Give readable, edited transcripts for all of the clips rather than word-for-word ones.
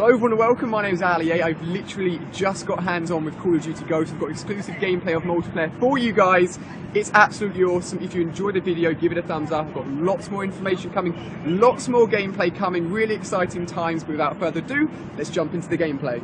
Hello everyone and welcome, my name is Ali. I've literally just got hands on with Call of Duty Ghosts. I've got exclusive gameplay of multiplayer for you guys. It's absolutely awesome. If you enjoyed the video, give it a thumbs up. I've got lots more information coming, lots more gameplay coming, really exciting times. But without further ado, let's jump into the gameplay.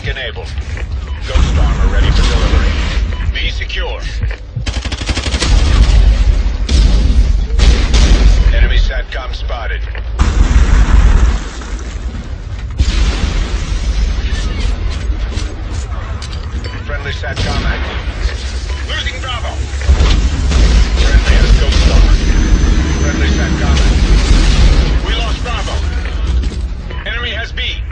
Enabled. Ghost armor ready for delivery. Be secure. Enemy SATCOM spotted. Friendly SATCOM active. Losing Bravo. Friendly has Ghost armor. Friendly SATCOM active. We lost Bravo. Enemy has B.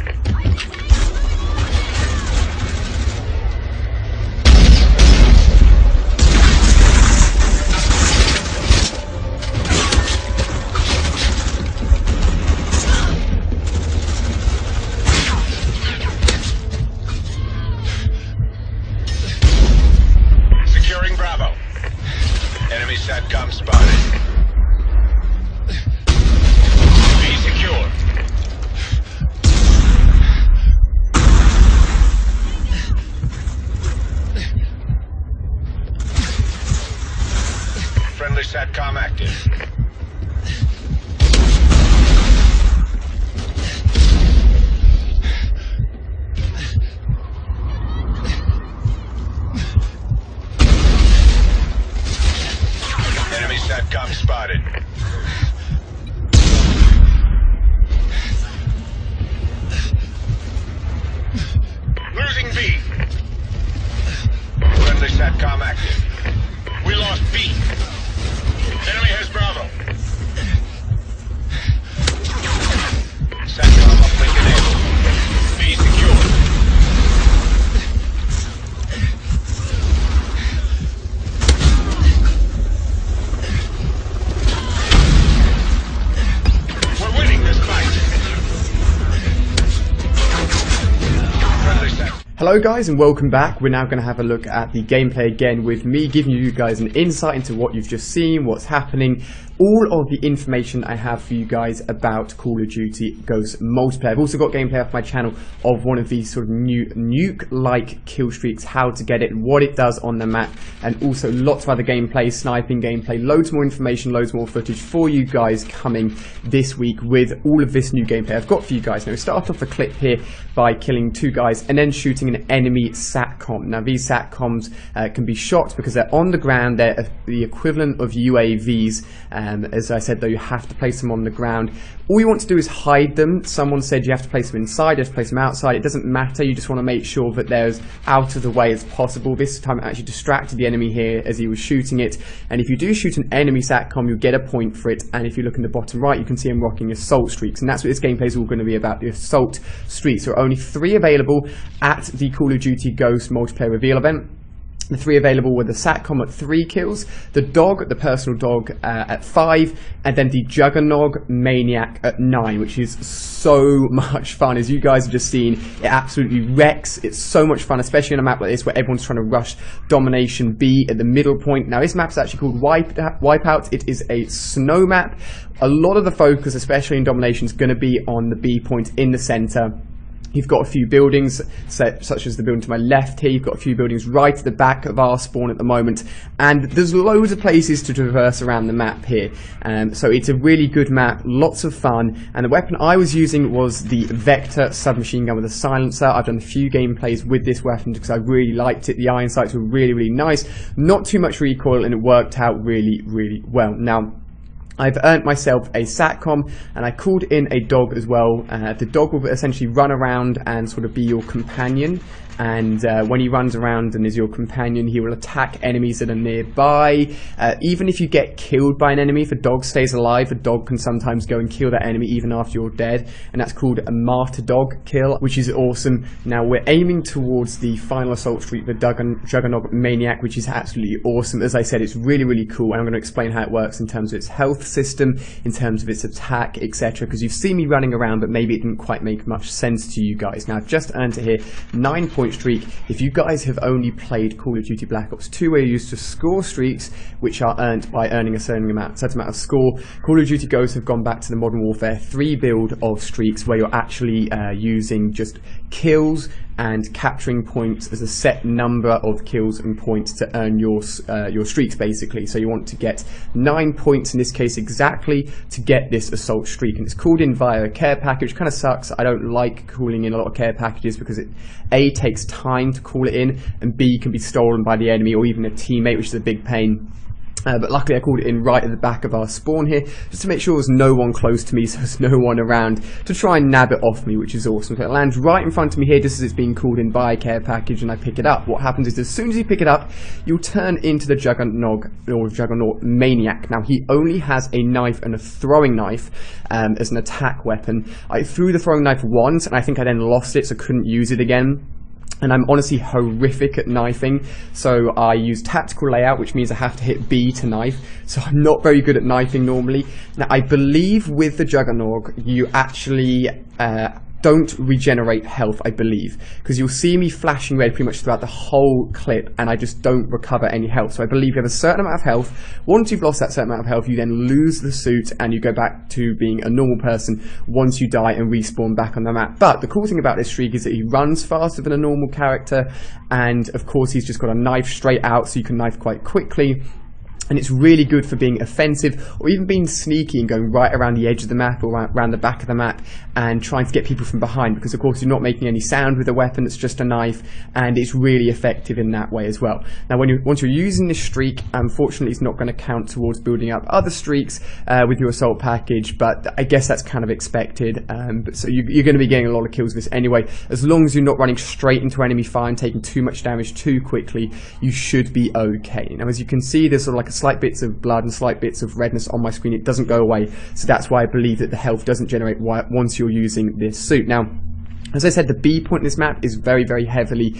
Enemy SATCOM spotted. Be secure. Friendly SATCOM active. SATCOM spotted. Losing B. Friendly SATCOM active. We lost B. Enemy has Bravo. SATCOM uplink enabled. B secure. Hello guys and welcome back. We're now going to have a look at the gameplay again with me giving you guys an insight into what you've just seen, what's happening, all of the information I have for you guys about Call of Duty Ghosts multiplayer. I've also got gameplay off my channel of one of these sort of new nuke-like kill streaks, how to get it, what it does on the map, and also lots of other gameplay, sniping gameplay, loads more information, loads more footage for you guys coming this week with all of this new gameplay I've got for you guys. Now we start off the clip here by killing 2 guys and then shooting an enemy SATCOM. Now these SATCOMs can be shot because they're on the ground, they're the equivalent of UAVs. As I said though, you have to place them on the ground. All you want to do is hide them. Someone said you have to place them inside, you have to place them outside. It doesn't matter, you just want to make sure that they're as out of the way as possible. This time it actually distracted the enemy here as he was shooting it. And if you do shoot an enemy SATCOM, you'll get a point for it. And if you look in the bottom right, you can see him rocking assault streaks. And that's what this gameplay is all going to be about, the assault streaks. There are only 3 available at the Call of Duty Ghosts multiplayer reveal event. The 3 available were the SATCOM at 3 kills, the dog, the personal dog at 5, and then the Juggernaut Maniac at 9, which is so much fun. As you guys have just seen, it absolutely wrecks. It's so much fun, especially on a map like this where everyone's trying to rush Domination B at the middle point. Now this map is actually called Wipeout. It is a snow map. A lot of the focus, especially in Domination, is going to be on the B point in the center. You've got a few buildings, such as the building to my left here. You've got a few buildings right at the back of our spawn at the moment. And there's loads of places to traverse around the map here. So it's a really good map, lots of fun. And the weapon I was using was the Vector submachine gun with a silencer. I've done a few gameplays with this weapon because I really liked it. The iron sights were really, really nice. Not too much recoil, and it worked out really, really well. Now, I've earned myself a SATCOM, and I called in a dog as well. The dog will essentially run around and sort of be your companion, and when he runs around and is your companion, he will attack enemies that are nearby. Even if you get killed by an enemy, if a dog stays alive, a dog can sometimes go and kill that enemy even after you're dead, and that's called a martyr dog kill, which is awesome. Now we're aiming towards the final assault streak, the Juggernaut Maniac, which is absolutely awesome. As I said, it's really, really cool, and I'm going to explain how it works in terms of its health system, in terms of its attack, etc., because you've seen me running around, but maybe it didn't quite make much sense to you guys. Now I've just earned it here, 9-point streak. If you guys have only played Call of Duty Black Ops 2, where you used to score streaks, which are earned by earning a certain amount of score, Call of Duty Ghosts have gone back to the Modern Warfare 3 build of streaks, where you're actually using just kills and capturing points as a set number of kills and points to earn your streaks, basically. So you want to get 9 points in this case exactly to get this assault streak, and it's called in via a care package. Kind of sucks. I don't like calling in a lot of care packages because it A, takes time to call it in, and B, can be stolen by the enemy or even a teammate, which is a big pain. But luckily I called it in right at the back of our spawn here, just to make sure there's no one close to me, so there's no one around to try and nab it off me, which is awesome. So it lands right in front of me here, just as it's being called in by a care package, and I pick it up. What happens is, as soon as you pick it up, you'll turn into the Juggernaut Maniac. Now, he only has a knife and a throwing knife as an attack weapon. I threw the throwing knife once, and I think I then lost it, so couldn't use it again. And I'm honestly horrific at knifing, so I use tactical layout, which means I have to hit B to knife, so I'm not very good at knifing normally. Now, I believe with the Juggernaut, you actually don't regenerate health, I believe, because you'll see me flashing red pretty much throughout the whole clip, and I just don't recover any health. So I believe you have a certain amount of health. Once you've lost that certain amount of health, you then lose the suit and you go back to being a normal person once you die and respawn back on the map. But the cool thing about this streak is that he runs faster than a normal character, and of course he's just got a knife straight out, so you can knife quite quickly. And it's really good for being offensive, or even being sneaky and going right around the edge of the map or around the back of the map and trying to get people from behind, because of course you're not making any sound with a weapon, it's just a knife, and it's really effective in that way as well. Now once you're using this streak, unfortunately it's not going to count towards building up other streaks with your assault package, but I guess that's kind of expected. So you're going to be getting a lot of kills with this anyway. As long as you're not running straight into enemy fire and taking too much damage too quickly, you should be okay. Now as you can see, there's sort of like slight bits of blood and slight bits of redness on my screen. It doesn't go away, so that's why I believe that the health doesn't generate once you're using this suit. Now, as I said, the B point in this map is very, very heavily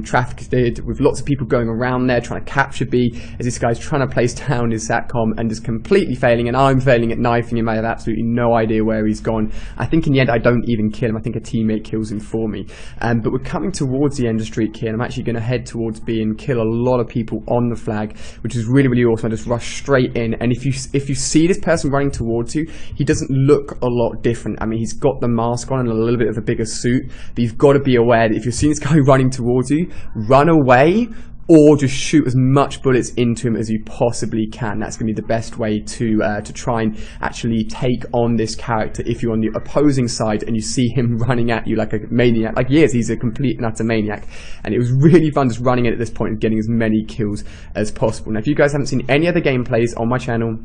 trafficked, with lots of people going around there trying to capture B, as this guy's trying to place down his SATCOM and is completely failing, and I'm failing at knifing him. I have absolutely no idea where he's gone. I think in the end I don't even kill him. I think a teammate kills him for me. But we're coming towards the end of streak here, and I'm actually going to head towards B and kill a lot of people on the flag, which is really, really awesome. I just rush straight in, and if you see this person running towards you, he doesn't look a lot different. I mean, he's got the mask on and a little bit of a bigger suit, but you've got to be aware that if you're seeing this guy running towards you, run away or just shoot as much bullets into him as you possibly can. That's going to be the best way to try and actually take on this character if you're on the opposing side and you see him running at you like a maniac. Like, yes, he's a complete and utter maniac, and it was really fun just running in at this point and getting as many kills as possible. Now, if you guys haven't seen any other gameplays on my channel,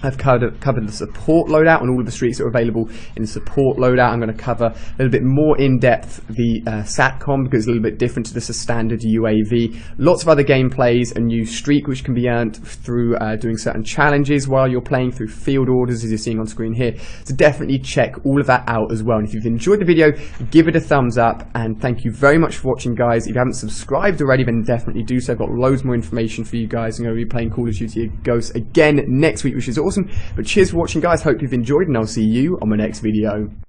I've covered the support loadout and all of the streaks that are available in the support loadout. I'm going to cover a little bit more in depth the SATCOM, because it's a little bit different to just a standard UAV. Lots of other gameplays, a new streak which can be earned through doing certain challenges while you're playing, through field orders as you're seeing on screen here. So definitely check all of that out as well. And if you've enjoyed the video, give it a thumbs up, and thank you very much for watching, guys. If you haven't subscribed already, then definitely do so. I've got loads more information for you guys. I'm going to be playing Call of Duty Ghosts again next week, which is awesome. But cheers for watching, guys. Hope you've enjoyed, and I'll see you on my next video.